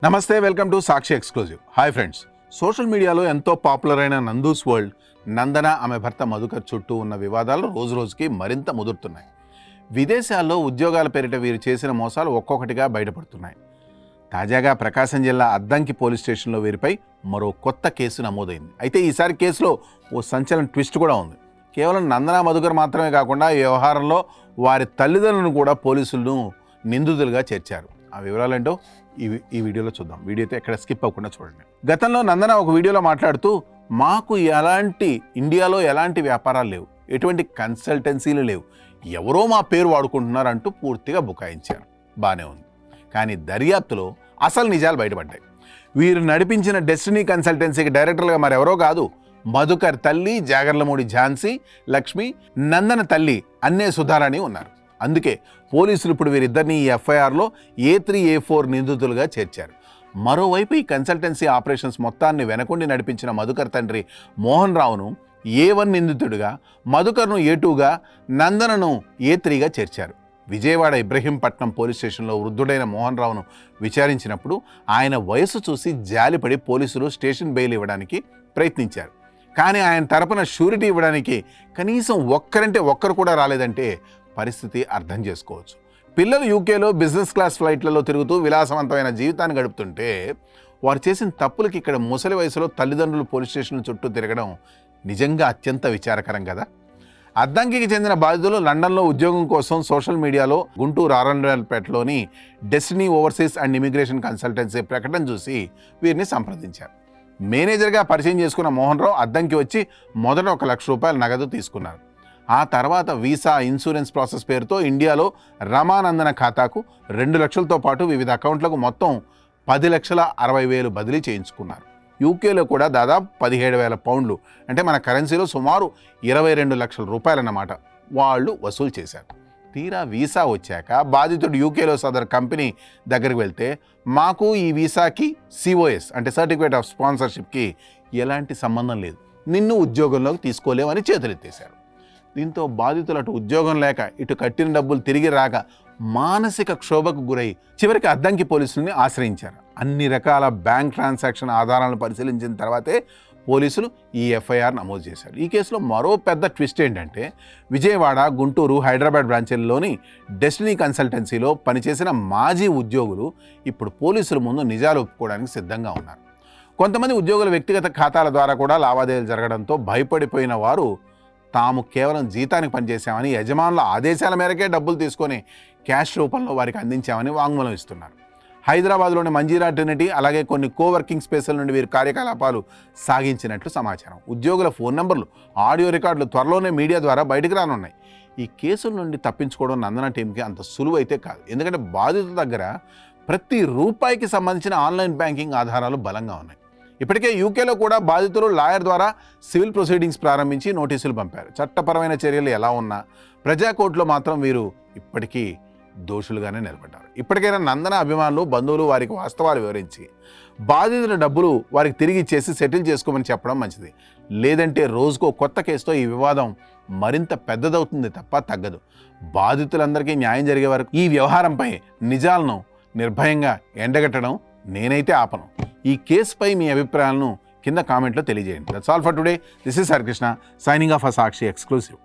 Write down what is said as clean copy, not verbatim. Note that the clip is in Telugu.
నమస్తే, welcome to Sakshi exclusive. Hi friends, social మీడియాలో ఎంతో పాపులర్ అయిన నందూస్ వరల్డ్ నందన ఆమె భర్త మధుకర్ చుట్టూ ఉన్న వివాదాలు రోజు రోజుకి మరింత ముదురుతున్నాయి. విదేశాల్లో ఉద్యోగాల పేరిట వీరు చేసిన మోసాలు ఒక్కొక్కటిగా బయటపడుతున్నాయి. తాజాగా ప్రకాశం జిల్లా అద్దంకి పోలీస్ స్టేషన్లో వీరిపై మరో కొత్త కేసు నమోదైంది. అయితే ఈసారి కేసులో ఓ సంచలన ట్విస్ట్ కూడా ఉంది. కేవలం నందన మధుకర్ మాత్రమే కాకుండా ఈ వ్యవహారంలో వారి తల్లిదండ్రులను కూడా పోలీసులను నిందితులుగా చేర్చారు. ఆ వివరాలేంటో ఈ వీడియోలో చూద్దాం. వీడియో అయితే ఎక్కడ స్కిప్ అవ్వకుండా చూడండి. గతంలో నందన ఒక వీడియోలో మాట్లాడుతూ, మాకు ఇండియాలో ఎలాంటి వ్యాపారాలు లేవు, ఎటువంటి కన్సల్టెన్సీలు లేవు, ఎవరో మా పేరు వాడుకుంటున్నారు అంటూ పూర్తిగా బుకాయించారు. బాగానే ఉంది. కానీ దర్యాప్తులో అసలు నిజాలు బయటపడ్డాయి. వీరు నడిపించిన డెస్టినీ కన్సల్టెన్సీకి డైరెక్టర్లుగా మరెవరో కాదు, మధుకర్ తల్లి జాగర్లమూడి ఝాన్సీ లక్ష్మి, నందన తల్లి అన్నే సుధారాణి ఉన్నారు. అందుకే పోలీసులు ఇప్పుడు వీరిద్దరిని ఈ ఎఫ్ఐఆర్లో A3, A4 నిందితులుగా చేర్చారు. మరోవైపు ఈ కన్సల్టెన్సీ ఆపరేషన్స్ మొత్తాన్ని వెనకుండి నడిపించిన మధుకర్ తండ్రి మోహన్ రావును A1 నిందితుడిగా, మధుకర్ను A2గా, నందనను A3గా చేర్చారు. విజయవాడ ఇబ్రహీంపట్నం పోలీస్ స్టేషన్లో వృద్ధుడైన మోహన్ రావును విచారించినప్పుడు ఆయన వయసు చూసి జాలిపడి పోలీసులు స్టేషన్ బెయిల్ ఇవ్వడానికి ప్రయత్నించారు. కానీ ఆయన తరపున షూరిటీ ఇవ్వడానికి కనీసం ఒక్కరు కూడా రాలేదంటే పరిస్థితి అర్థం చేసుకోవచ్చు. పిల్లలు యూకేలో బిజినెస్ క్లాస్ ఫ్లైట్లలో తిరుగుతూ విలాసవంతమైన జీవితాన్ని గడుపుతుంటే వారు చేసిన తప్పులకి ఇక్కడ ముసలి వయసులో తల్లిదండ్రులు పోలీస్ స్టేషన్ల చుట్టూ తిరగడం నిజంగా అత్యంత విచారకరం కదా. అద్దంకికి చెందిన బాధితులు లండన్లో ఉద్యోగం కోసం సోషల్ మీడియాలో గుంటూరు ఆరండల్పేటలోని destiny overseas and immigration consultancy ప్రకటన చూసి వీరిని సంప్రదించారు. మేనేజర్గా పరిచయం చేసుకున్న మోహన్ రావు అద్దంకి వచ్చి మొదట 1 లక్ష రూపాయల నగదు తీసుకున్నారు. ఆ తర్వాత వీసా, ఇన్సూరెన్స్ ప్రాసెస్ పేరుతో ఇండియాలో రమానందన ఖాతాకు 2 లక్షలతో పాటు వివిధ అకౌంట్లకు మొత్తం 10,60,000 బదిలీ చేయించుకున్నారు. యూకేలో కూడా దాదాపు 17,000 పౌండ్లు, అంటే మన కరెన్సీలో సుమారు 22 లక్షల రూపాయలన్నమాట వాళ్ళు వసూలు చేశారు. తీరా వీసా వచ్చాక బాధితుడు యూకేలో సదరు కంపెనీ దగ్గరికి వెళ్తే, మాకు ఈ వీసాకి COS అంటే సర్టిఫికేట్ ఆఫ్ స్పాన్సర్షిప్కి ఎలాంటి సంబంధం లేదు, నిన్ను ఉద్యోగంలోకి తీసుకోలేమని చేతులెత్తేశారు. దీంతో బాధితులు అటు ఉద్యోగం లేక, ఇటు కట్టిన డబ్బులు తిరిగి రాక మానసిక క్షోభకు గురై చివరికి అద్దంకి పోలీసుల్ని ఆశ్రయించారు. అన్ని రకాల బ్యాంక్ ట్రాన్సాక్షన్ ఆధారాలను పరిశీలించిన తర్వాతే పోలీసులు ఈ ఎఫ్ఐఆర్ నమోదు చేశారు. ఈ కేసులో మరో పెద్ద ట్విస్ట్ ఏంటంటే, విజయవాడ, గుంటూరు, హైదరాబాద్ బ్రాంచీల్లోని డెస్టినీ కన్సల్టెన్సీలో పనిచేసిన మాజీ ఉద్యోగులు ఇప్పుడు పోలీసుల ముందు నిజాలు ఒప్పుకోవడానికి సిద్ధంగా ఉన్నారు. కొంతమంది ఉద్యోగుల వ్యక్తిగత ఖాతాల ద్వారా కూడా లావాదేవీలు జరగడంతో భయపడిపోయిన వారు తాము కేవలం జీతానికి పనిచేశామని, యజమానుల ఆదేశాల మేరకే డబ్బులు తీసుకొని క్యాష్ రూపంలో వారికి అందించామని వాంగ్మూలం ఇస్తున్నారు. హైదరాబాద్లోని మంజీరా ట్రినిటీ, అలాగే కొన్ని కోవర్కింగ్ స్పేసుల నుండి వీరు కార్యకలాపాలు సాగించినట్లు సమాచారం. ఉద్యోగుల ఫోన్ నంబర్లు, ఆడియో రికార్డులు త్వరలోనే మీడియా ద్వారా బయటకు రానున్నాయి. ఈ కేసుల నుండి తప్పించుకోవడం నందన టీంకి అంత సులువైతే కాదు. ఎందుకంటే బాధితుల దగ్గర ప్రతి రూపాయికి సంబంధించిన ఆన్లైన్ బ్యాంకింగ్ ఆధారాలు బలంగా ఉన్నాయి. ఇప్పటికే యూకేలో కూడా బాధితులు లాయర్ ద్వారా సివిల్ ప్రొసీడింగ్స్ ప్రారంభించి నోటీసులు పంపారు. చట్టపరమైన చర్యలు ఎలా ఉన్నా ప్రజా కోర్టులో మాత్రం వీరు ఇప్పటికీ దోషులుగానే నిలబడ్డారు. ఇప్పటికైనా నందన అభిమానులు, బంధువులు వారికి వాస్తవాలు వివరించి బాధితుల డబ్బులు వారికి తిరిగి ఇచ్చేసి సెటిల్ చేసుకోమని చెప్పడం మంచిది. లేదంటే రోజుకో కొత్త కేసుతో ఈ వివాదం మరింత పెద్దదవుతుంది తప్ప తగ్గదు. బాధితులందరికీ న్యాయం జరిగే వరకు ఈ వ్యవహారంపై నిజాలను నిర్భయంగా ఎండగట్టడం నేనైతే ఆపను. ఈ కేసుపై మీ అభిప్రాయాలను కింద కామెంట్లో తెలియజేయండి. That's all for today. This is Harikrishna signing off Sakshi exclusive.